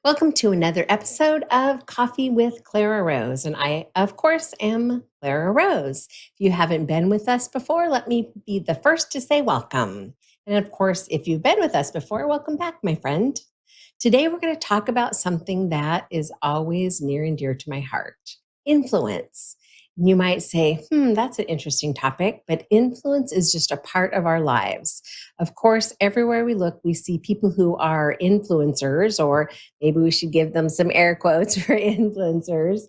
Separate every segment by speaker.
Speaker 1: Welcome to another episode of Coffee with Clara Rose. And I, of course, am Clara Rose. If you haven't been with us before, let me be the first to say welcome. And of course, if you've been with us before, welcome back, my friend. Today, we're going to talk about something that is always near and dear to my heart: influence. You might say, that's an interesting topic, but influence is just a part of our lives. Of course, everywhere we look, we see people who are influencers, or maybe we should give them some air quotes for influencers,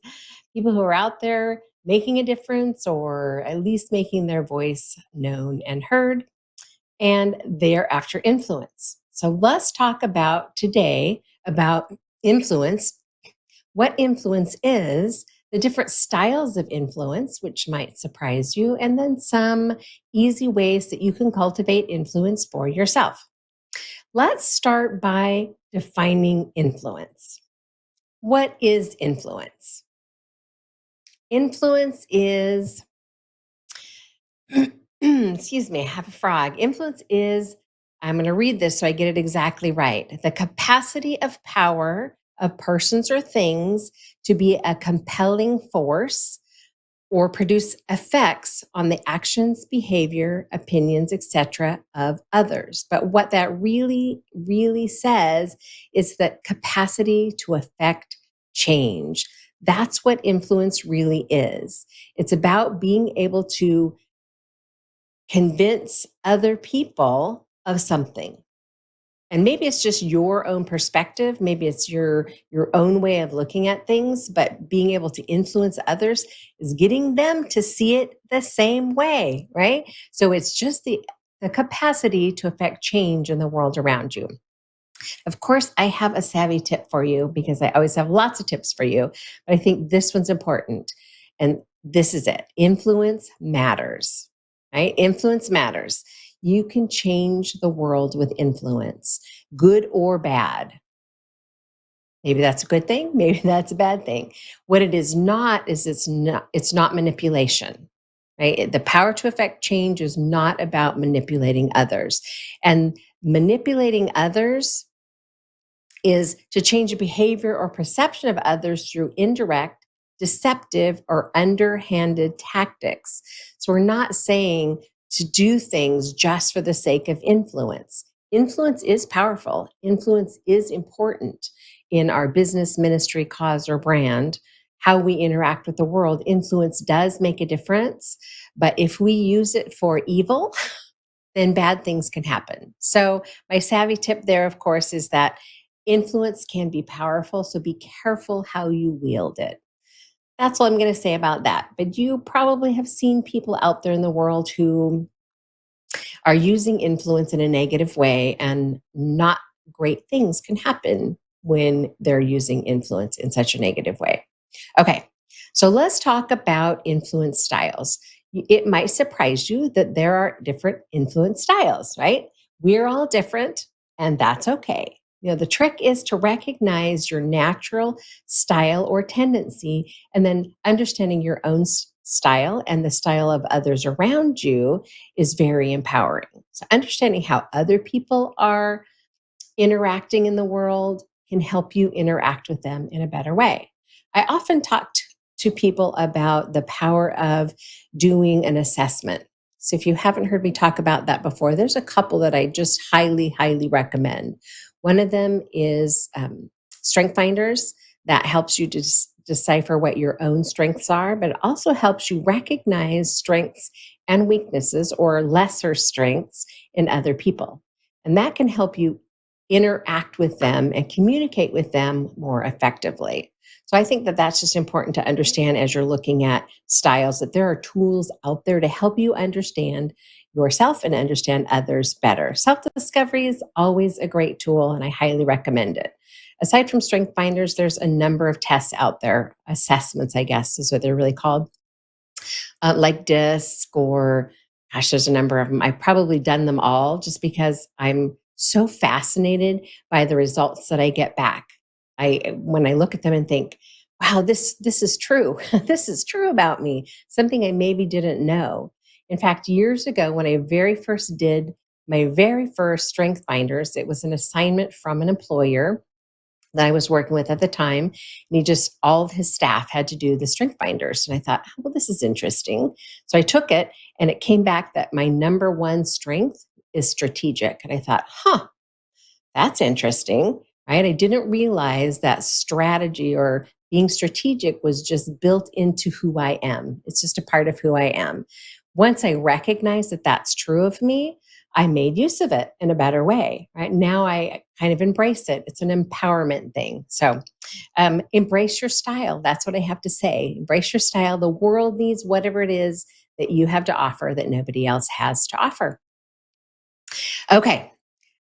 Speaker 1: people who are out there making a difference or at least making their voice known and heard, and they're after influence. So let's talk about today about influence, what influence is, the different styles of influence, which might surprise you, and then some easy ways that you can cultivate influence for yourself. Let's start by defining influence. What is influence? Influence is, excuse me, I have a frog. Influence is, I'm going to read this so I get it exactly right: the capacity of power of persons or things to be a compelling force or produce effects on the actions, behavior, opinions, etc. of others. But what that really says is that capacity to affect change. That's what influence really is. It's about being able to convince other people of something. And maybe it's just your own perspective, maybe it's your own way of looking at things, but being able to influence others is getting them to see it the same way, right? So it's just the capacity to affect change in the world around you. Of course, I have a savvy tip for you because I always have lots of tips for you, but I think this one's important. And this is it: influence matters, right? Influence matters. You can change the world with influence, good or bad. Maybe that's a good thing, maybe that's a bad thing. What it is not is it's not manipulation. Right? The power to affect change is not about manipulating others. And manipulating others is to change a behavior or perception of others through indirect, deceptive, or underhanded tactics. So we're not saying to do things just for the sake of influence. Influence is powerful. Influence is important in our business, ministry, cause, or brand. How we interact with the world, influence does make a difference. But if we use it for evil, then bad things can happen. So, my savvy tip there, of course, is that influence can be powerful. So, be careful how you wield it. That's all I'm going to say about that. But you probably have seen people out there in the world who are using influence in a negative way, and not great things can happen when they're using influence in such a negative way. Okay, so let's talk about influence styles. It might surprise you that there are different influence styles, right? We're all different, and that's okay. The trick is to recognize your natural style or tendency, and then understanding your own style and the style of others around you is very empowering. So, understanding how other people are interacting in the world can help you interact with them in a better way. I often talk to people about the power of doing an assessment. So if you haven't heard me talk about that before, there's a couple that I just highly recommend. One of them is Strength Finders. That helps you to decipher what your own strengths are, but it also helps you recognize strengths and weaknesses, or lesser strengths, in other people. And that can help you interact with them and communicate with them more effectively. So I think that that's just important to understand as you're looking at styles, that there are tools out there to help you understand yourself and understand others better. Self-discovery is always a great tool, and I highly recommend it. Aside from Strength Finders, there's a number of tests out there, assessments, I guess is what they're really called, like DISC, or gosh, there's a number of them. I've probably done them all just because I'm so fascinated by the results that I get back. When I look at them and think, wow, this is true. This is true about me, something I maybe didn't know. In fact, years ago, when I very first did my very first Strength Finders, it was an assignment from an employer that I was working with at the time. And he just, all of his staff had to do the strength finders. And I thought, well, this is interesting. So I took it and it came back that my number one strength is strategic. And I thought, that's interesting, right? I didn't realize that strategy or being strategic was just built into who I am. It's just a part of who I am. Once I recognized that that's true of me, I made use of it in a better way, right? Now I kind of embrace it. It's an empowerment thing. So embrace your style. That's what I have to say. Embrace your style. The world needs whatever it is that you have to offer that nobody else has to offer. Okay,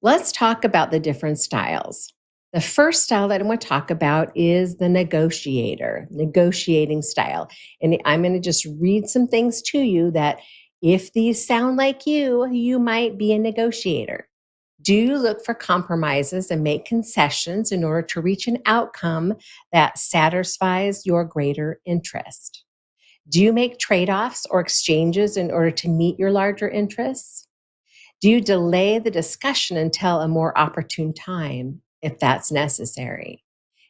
Speaker 1: let's talk about the different styles. The first style that I want to talk about is the negotiator, negotiating style. And I'm going to just read some things to you that if these sound like you might be a negotiator. Do you look for compromises and make concessions in order to reach an outcome that satisfies your greater interest? Do you make trade offs or exchanges in order to meet your larger interests? Do you delay the discussion until a more opportune time if that's necessary?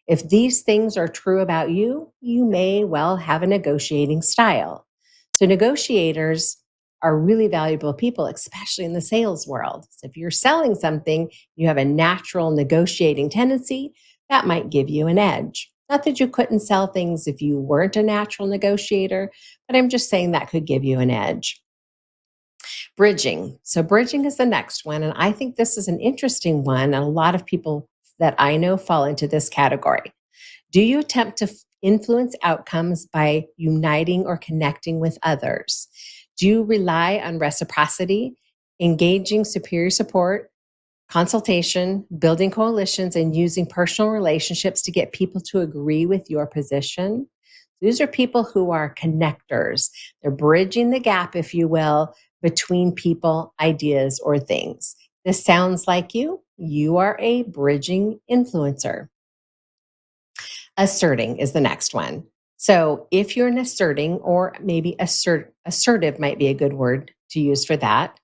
Speaker 1: If these things are true about you, you may well have a negotiating style. So, negotiators are really valuable people, especially in the sales world. So if you're selling something, you have a natural negotiating tendency, that might give you an edge. Not that you couldn't sell things if you weren't a natural negotiator, but I'm just saying that could give you an edge. Bridging. So, bridging is the next one. And I think this is an interesting one. And a lot of people that I know fall into this category. Do you attempt to influence outcomes by uniting or connecting with others? Do you rely on reciprocity, engaging superior support, consultation, building coalitions, and using personal relationships to get people to agree with your position? These are people who are connectors. They're bridging the gap, if you will, between people, ideas, or things. This sounds like you. You are a bridging influencer. Asserting is the next one. So if you're an asserting, or maybe assertive might be a good word to use for that,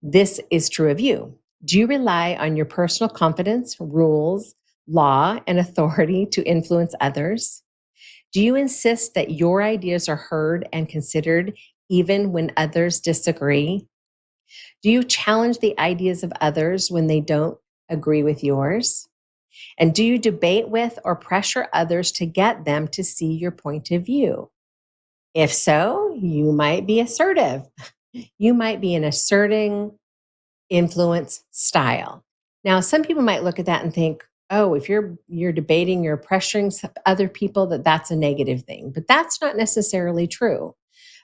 Speaker 1: this is true of you. Do you rely on your personal confidence, rules, law, and authority to influence others? Do you insist that your ideas are heard and considered even when others disagree? Do you challenge the ideas of others when they don't agree with yours? And do you debate with or pressure others to get them to see your point of view? If so, you might be assertive. You might be an asserting influence style. Now, some people might look at that and think, oh, if you're debating, you're pressuring other people, that's a negative thing. But that's not necessarily true.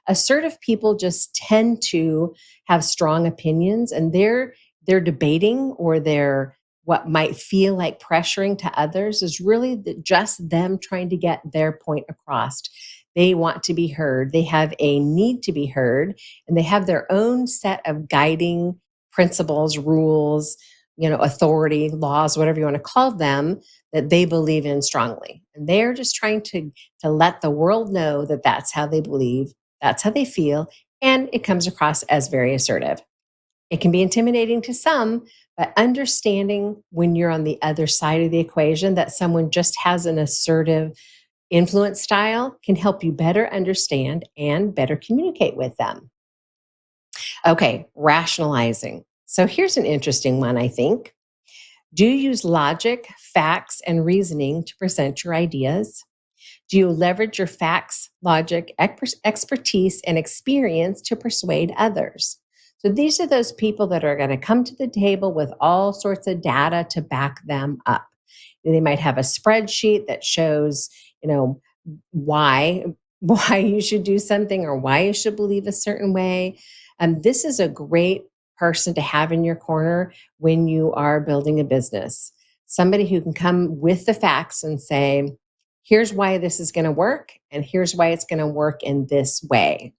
Speaker 1: Assertive people just tend to have strong opinions, and they're debating, or they're what might feel like pressuring to others is really just them trying to get their point across. They want to be heard. They have a need to be heard, and they have their own set of guiding principles, rules, authority, laws, whatever you want to call them, that they believe in strongly. And they're just trying to let the world know that that's how they believe, that's how they feel, and it comes across as very assertive. It can be intimidating to some, but understanding when you're on the other side of the equation that someone just has an assertive influence style can help you better understand and better communicate with them. Okay, rationalizing. So here's an interesting one, I think. Do you use logic, facts, and reasoning to present your ideas? Do you leverage your facts, logic, expertise, and experience to persuade others? So these are those people that are going to come to the table with all sorts of data to back them up. They might have a spreadsheet that shows, why why you should do something or why you should believe a certain way. This is a great person to have in your corner when you are building a business. Somebody who can come with the facts and say, here's why this is going to work, and here's why it's going to work in this way.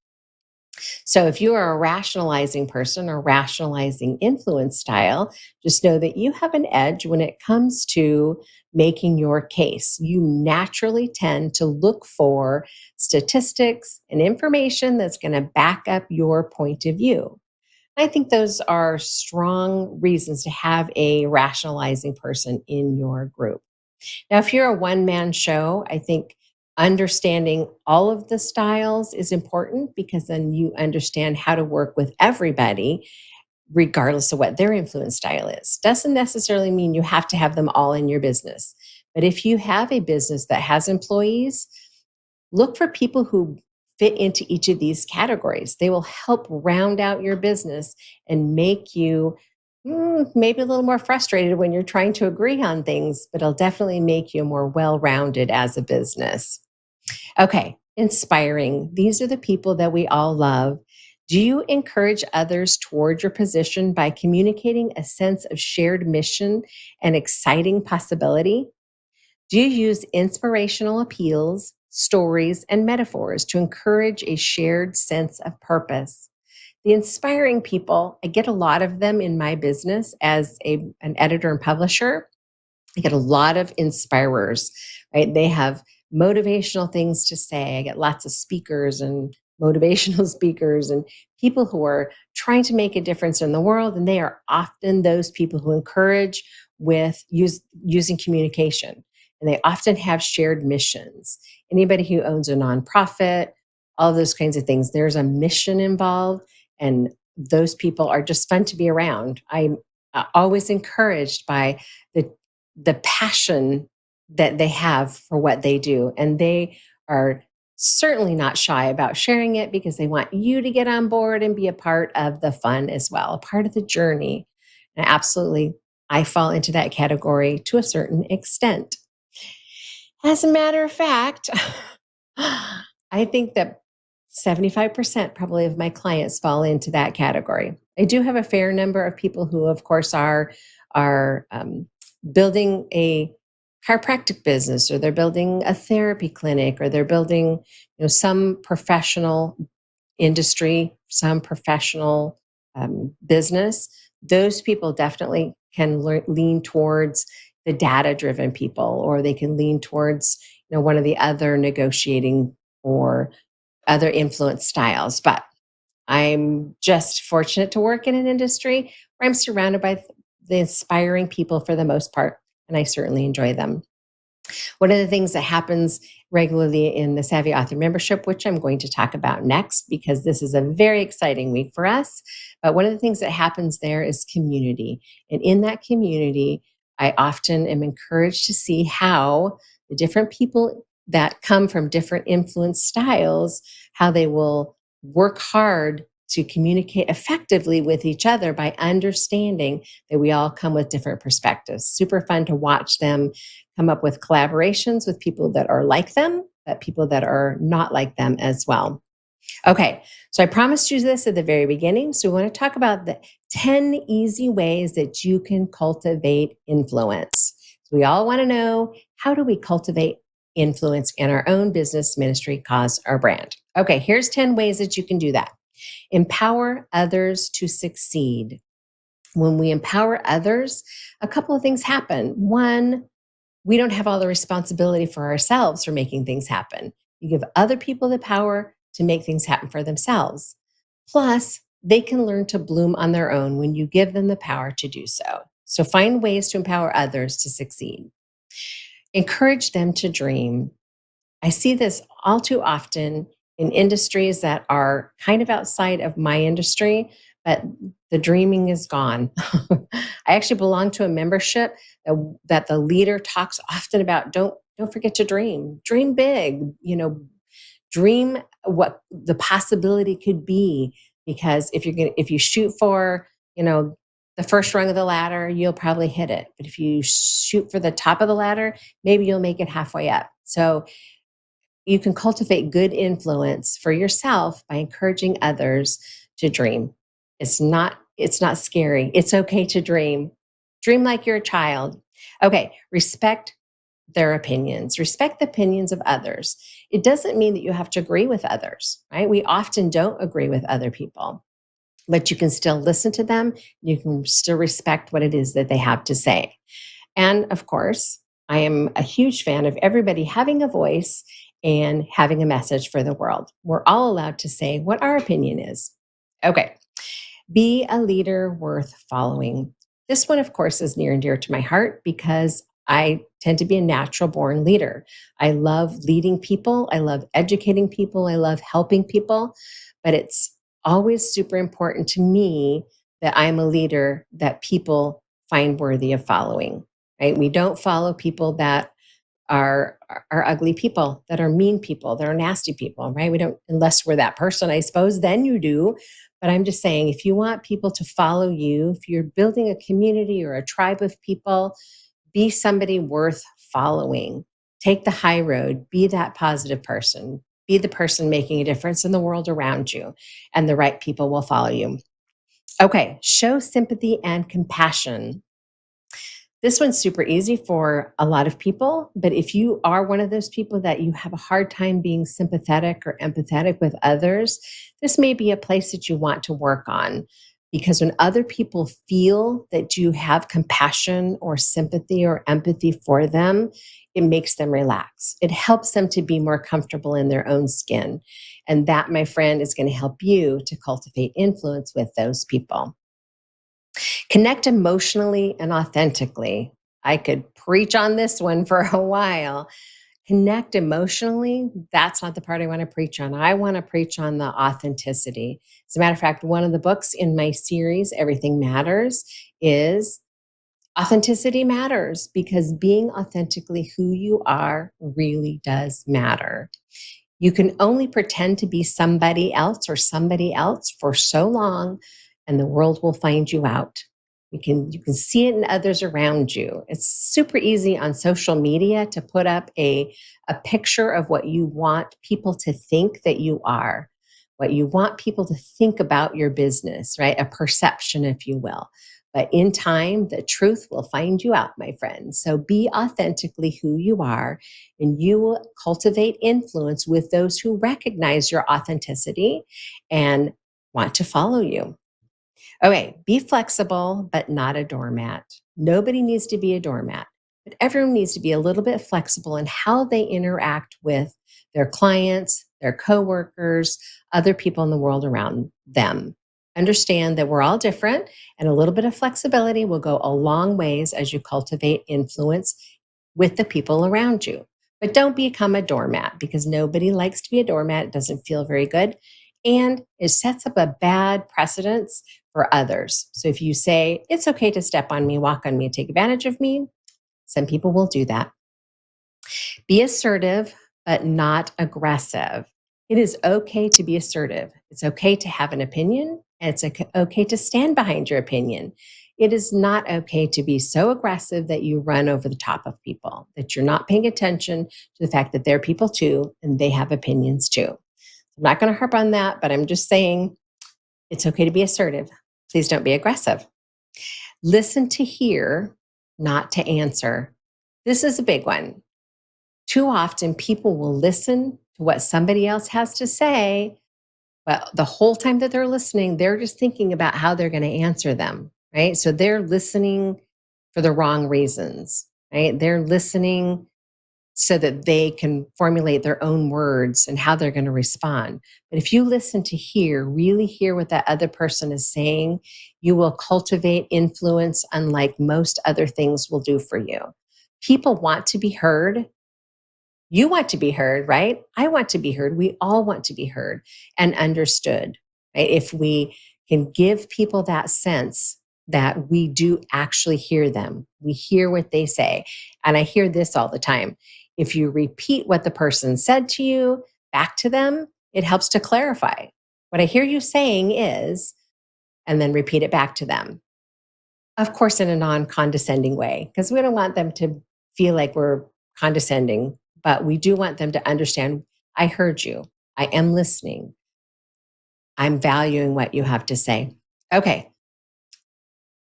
Speaker 1: So if you are a rationalizing person or rationalizing influence style, just know that you have an edge when it comes to making your case. You naturally tend to look for statistics and information that's going to back up your point of view. I think those are strong reasons to have a rationalizing person in your group. Now, if you're a one man show, I think understanding all of the styles is important because then you understand how to work with everybody, regardless of what their influence style is. Doesn't necessarily mean you have to have them all in your business. But if you have a business that has employees, look for people who fit into each of these categories. They will help round out your business and make you maybe a little more frustrated when you're trying to agree on things, but it'll definitely make you more well rounded as a business. Okay, inspiring. These are the people that we all love. Do you encourage others toward your position by communicating a sense of shared mission and exciting possibility? Do you use inspirational appeals, stories, and metaphors to encourage a shared sense of purpose? The inspiring people, I get a lot of them in my business as an editor and publisher. I get a lot of inspirers, right? They have motivational things to say. I get lots of speakers and motivational speakers and people who are trying to make a difference in the world. And they are often those people who encourage using communication. And they often have shared missions. Anybody who owns a nonprofit, all those kinds of things, there's a mission involved. And those people are just fun to be around. I'm always encouraged by the passion that they have for what they do. And they are certainly not shy about sharing it because they want you to get on board and be a part of the fun as well, a part of the journey. And absolutely, I fall into that category to a certain extent. As a matter of fact, I think that 75% probably of my clients fall into that category. I do have a fair number of people who, of course, are building a chiropractic business, or they're building a therapy clinic, or they're building, some professional industry, some professional business. Those people definitely can lean towards the data driven people, or they can lean towards one of the other negotiating or other influence styles. But I'm just fortunate to work in an industry where I'm surrounded by the inspiring people for the most part, and I certainly enjoy them. One of the things that happens regularly in the Savvy Author membership, which I'm going to talk about next because this is a very exciting week for us, but one of the things that happens there is community. And in that community, I often am encouraged to see how the different people that come from different influence styles, how they will work hard to communicate effectively with each other by understanding that we all come with different perspectives. Super fun to watch them come up with collaborations with people that are like them, but people that are not like them as well. Okay, so I promised you this at the very beginning. So we want to talk about the 10 easy ways that you can cultivate influence. So we all want to know, how do we cultivate influence in our own business, ministry, cause, or brand? Okay, here's 10 ways that you can do that. Empower others to succeed. When we empower others, a couple of things happen. One, we don't have all the responsibility for ourselves for making things happen. You give other people the power to make things happen for themselves. Plus, they can learn to bloom on their own when you give them the power to do so. So find ways to empower others to succeed. Encourage them to dream. I see this all too often in industries that are kind of outside of my industry, but the dreaming is gone. I actually belong to a membership that the leader talks often about. Don't forget to dream. Dream big. Dream what the possibility could be. Because if you shoot for the first rung of the ladder, you'll probably hit it. But if you shoot for the top of the ladder, maybe you'll make it halfway up. So you can cultivate good influence for yourself by encouraging others to dream. It's not scary. It's okay to dream. Dream like you're a child. Okay, respect their opinions. Respect the opinions of others. It doesn't mean that you have to agree with others, right? We often don't agree with other people, but you can still listen to them. You can still respect what it is that they have to say. And of course, I am a huge fan of everybody having a voice and having a message for the world. We're all allowed to say what our opinion is. Okay, be a leader worth following. This one, of course, is near and dear to my heart because I tend to be a natural born leader. I love leading people. I love educating people. I love helping people. But it's always super important to me that I'm a leader that people find worthy of following, right? We don't follow people that are ugly people, that are mean people, that are nasty people, right? We don't, unless we're that person, I suppose, then you do. But I'm just saying, if you want people to follow you, if you're building a community or a tribe of people, be somebody worth following. Take the high road, be that positive person, be the person making a difference in the world around you, and the right people will follow you. Okay, show sympathy and compassion. This one's super easy for a lot of people, but if you are one of those people that you have a hard time being sympathetic or empathetic with others, this may be a place that you want to work on. Because when other people feel that you have compassion or sympathy or empathy for them, it makes them relax. It helps them to be more comfortable in their own skin. And that, my friend, is going to help you to cultivate influence with those people. Connect emotionally and authentically. I could preach on this one for a while. Connect emotionally, that's not the part I want to preach on. I want to preach on the authenticity. As a matter of fact, one of the books in my series, Everything Matters, is Authenticity Matters, because being authentically who you are really does matter. You can only pretend to be somebody else or somebody else for so long, and the world will find you out. You can see it in others around you. It's super easy on social media to put up a picture of what you want people to think that you are, what you want people to think about your business, right? A perception, if you will. But in time, the truth will find you out, my friend. So be authentically who you are, and you will cultivate influence with those who recognize your authenticity and want to follow you. Okay, be flexible, but not a doormat. Nobody needs to be a doormat, but everyone needs to be a little bit flexible in how they interact with their clients, their coworkers, other people in the world around them. Understand that we're all different, and a little bit of flexibility will go a long ways as you cultivate influence with the people around you. But don't become a doormat, because nobody likes to be a doormat. It doesn't feel very good. And it sets up a bad precedence for others. So if you say, it's okay to step on me, walk on me, take advantage of me, some people will do that. Be assertive, but not aggressive. It is okay to be assertive. It's okay to have an opinion, and it's okay to stand behind your opinion. It is not okay to be so aggressive that you run over the top of people, that you're not paying attention to the fact that they're people too, and they have opinions too. I'm not going to harp on that, but I'm just saying it's okay to be assertive. Please don't be aggressive. Listen to hear, not to answer. This is a big one. Too often, people will listen to what somebody else has to say, but the whole time that they're listening, they're just thinking about how they're going to answer them, right? So they're listening for the wrong reasons, right? They're listening so that they can formulate their own words and how they're going to respond. But if you listen to hear, really hear what that other person is saying, you will cultivate influence unlike most other things will do for you. People want to be heard. You want to be heard, right? I want to be heard. We all want to be heard and understood, right? If we can give people that sense that we do actually hear them, we hear what they say. And I hear this all the time. If you repeat what the person said to you back to them, it helps to clarify. What I hear you saying is, and then repeat it back to them. Of course, in a non condescending way, because we don't want them to feel like we're condescending, but we do want them to understand, I heard you. I am listening. I'm valuing what you have to say. Okay,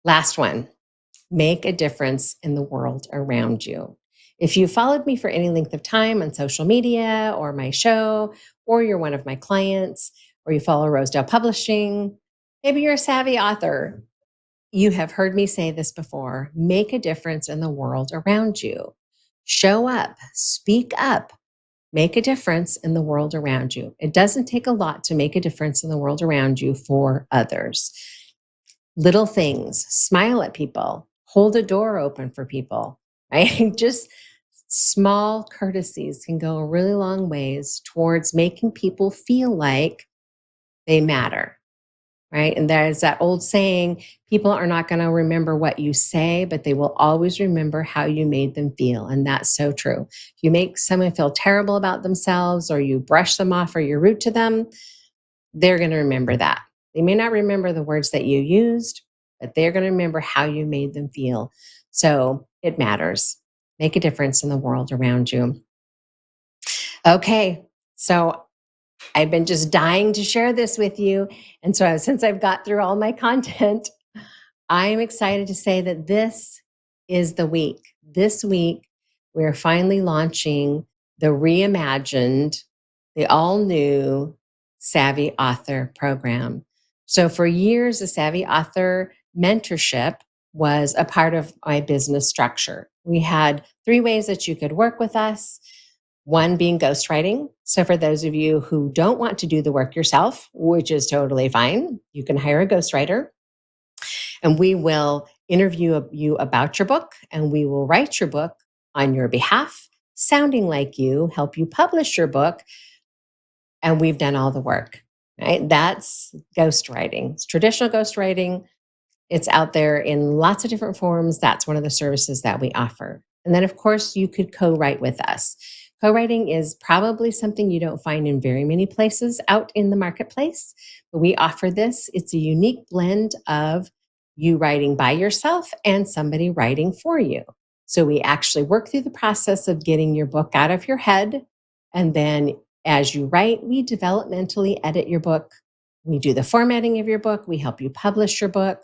Speaker 1: last one. Make a difference in the world around you. If you followed me for any length of time on social media or my show, or you're one of my clients, or you follow Rosedale Publishing, maybe you're a savvy author, you have heard me say this before. Make a difference in the world around you. Show up, speak up, make a difference in the world around you. It doesn't take a lot to make a difference in the world around you for others. Little things, smile at people, hold a door open for people, right? Just small courtesies can go a really long ways towards making people feel like they matter, right? And there's that old saying, people are not going to remember what you say, but they will always remember how you made them feel. And that's so true. If you make someone feel terrible about themselves, or you brush them off, or you're rude to them, they're going to remember that. They may not remember the words that you used, but they're going to remember how you made them feel. So it matters. Make a difference in the world around you. Okay. So I've been just dying to share this with you. And so since I've got through all my content, I'm excited to say that this is the week. This week, we're finally launching the reimagined, the all new Savvy Author program. So, for years, the Savvy Author mentorship was a part of my business structure. We had three ways that you could work with us. One being ghostwriting. So, for those of you who don't want to do the work yourself, which is totally fine, you can hire a ghostwriter and we will interview you about your book, and we will write your book on your behalf, sounding like you, help you publish your book, and we've done all the work, right? That's ghostwriting. It's traditional ghostwriting. It's out there in lots of different forms. That's one of the services that we offer. And then, of course, you could co-write with us. Co-writing is probably something you don't find in very many places out in the marketplace, but we offer this. It's a unique blend of you writing by yourself and somebody writing for you. So we actually work through the process of getting your book out of your head. And then as you write, we developmentally edit your book. We do the formatting of your book. We help you publish your book.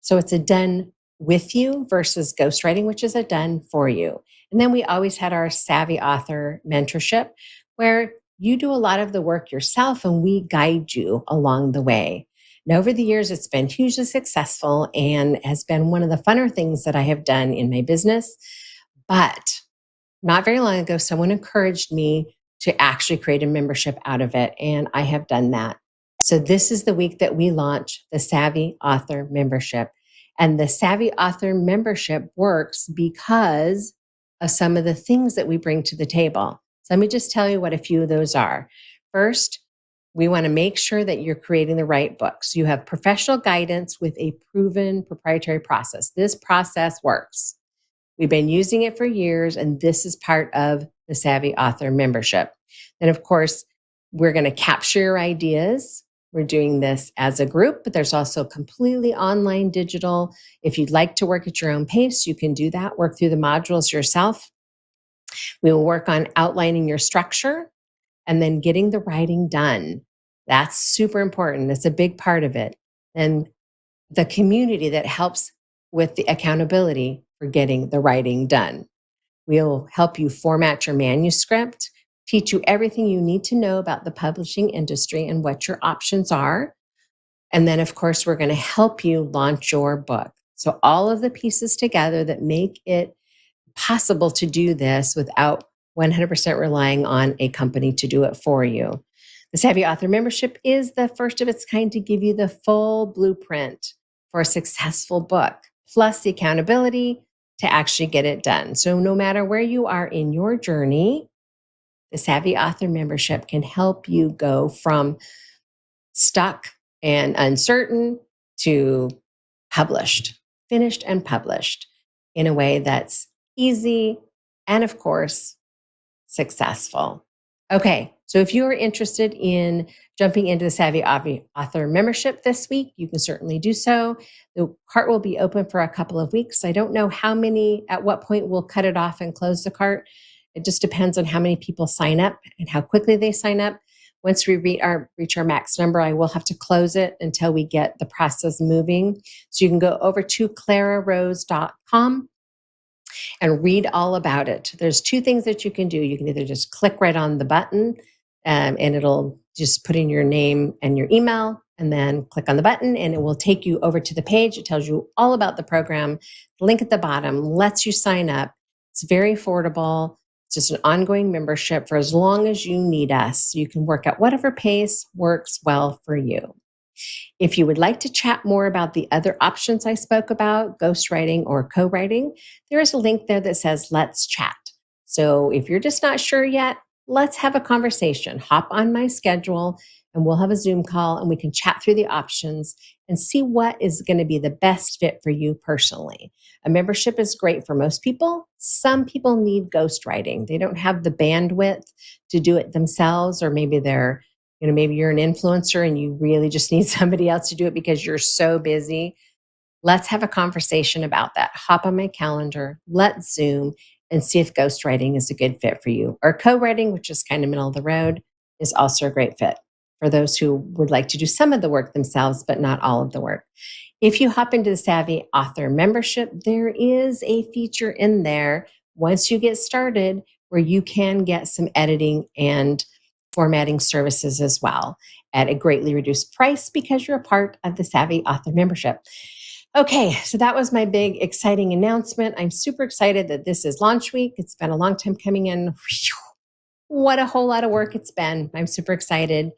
Speaker 1: So it's a done with you versus ghostwriting, which is a done for you. And then we always had our Savvy Author mentorship, where you do a lot of the work yourself and we guide you along the way. And over the years, it's been hugely successful and has been one of the funner things that I have done in my business. But not very long ago, someone encouraged me to actually create a membership out of it, and I have done that. So, this is the week that we launch the Savvy Author membership. And the Savvy Author membership works because of some of the things that we bring to the table. So, let me just tell you what a few of those are. First, we want to make sure that you're creating the right books. You have professional guidance with a proven proprietary process. This process works. We've been using it for years, and this is part of the Savvy Author membership. And of course, we're going to capture your ideas. We're doing this as a group, but there's also completely online digital. If you'd like to work at your own pace, you can do that, work through the modules yourself. We will work on outlining your structure and then getting the writing done. That's super important. It's a big part of it. And the community that helps with the accountability for getting the writing done. We'll help you format your manuscript, teach you everything you need to know about the publishing industry and what your options are. And then, of course, we're going to help you launch your book. So, all of the pieces together that make it possible to do this without 100% relying on a company to do it for you. The Savvy Author membership is the first of its kind to give you the full blueprint for a successful book, plus the accountability to actually get it done. So, no matter where you are in your journey, the Savvy Author membership can help you go from stuck and uncertain to published, finished and published in a way that's easy and, of course, successful. Okay, so if you are interested in jumping into the Savvy Author membership this week, you can certainly do so. The cart will be open for a couple of weeks. I don't know at what point we'll cut it off and close the cart. It just depends on how many people sign up and how quickly they sign up. Once we reach our max number, I will have to close it until we get the process moving. So you can go over to clararose.com and read all about it. There's two things that you can do. You can either just click right on the button and it'll just put in your name and your email, and then click on the button and it will take you over to the page. It tells you all about the program. The link at the bottom lets you sign up. It's very affordable. It's just an ongoing membership for as long as you need us. You can work at whatever pace works well for you. If you would like to chat more about the other options I spoke about, ghostwriting or co writing, there is a link there that says Let's Chat. So if you're just not sure yet, let's have a conversation. Hop on my schedule and we'll have a Zoom call and we can chat through the options and see what is going to be the best fit for you personally. A membership is great for most people. Some people need ghostwriting. They don't have the bandwidth to do it themselves, or maybe maybe you're an influencer and you really just need somebody else to do it because you're so busy. Let's have a conversation about that. Hop on my calendar, let's Zoom and see if ghostwriting is a good fit for you. Or co writing, which is kind of middle of the road, is also a great fit for those who would like to do some of the work themselves, but not all of the work. If you hop into the Savvy Author membership, there is a feature in there once you get started where you can get some editing and formatting services as well at a greatly reduced price because you're a part of the Savvy Author membership. Okay, so that was my big exciting announcement. I'm super excited that this is launch week. It's been a long time coming in. Whew, what a whole lot of work it's been. I'm super excited.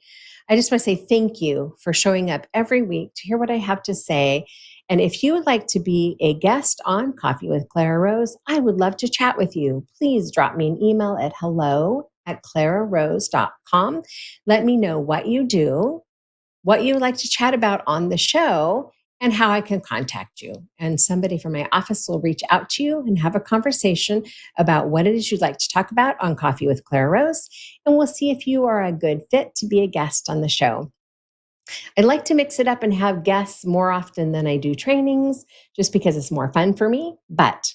Speaker 1: I just want to say thank you for showing up every week to hear what I have to say. And if you would like to be a guest on Coffee with Clara Rose, I would love to chat with you. Please drop me an email at hello@clararose.com. Let me know what you do, what you would like to chat about on the show, and how I can contact you. And somebody from my office will reach out to you and have a conversation about what it is you'd like to talk about on Coffee with Clara Rose. And we'll see if you are a good fit to be a guest on the show. I'd like to mix it up and have guests more often than I do trainings, just because it's more fun for me. But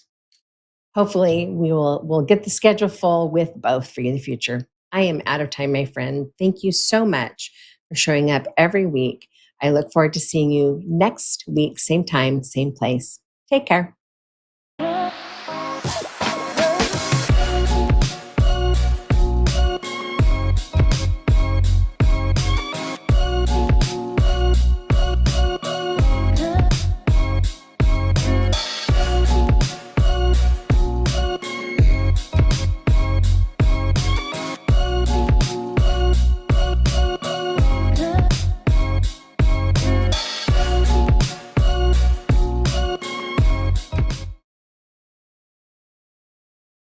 Speaker 1: hopefully we'll get the schedule full with both for you in the future. I am out of time, my friend. Thank you so much for showing up every week. I look forward to seeing you next week, same time, same place. Take care.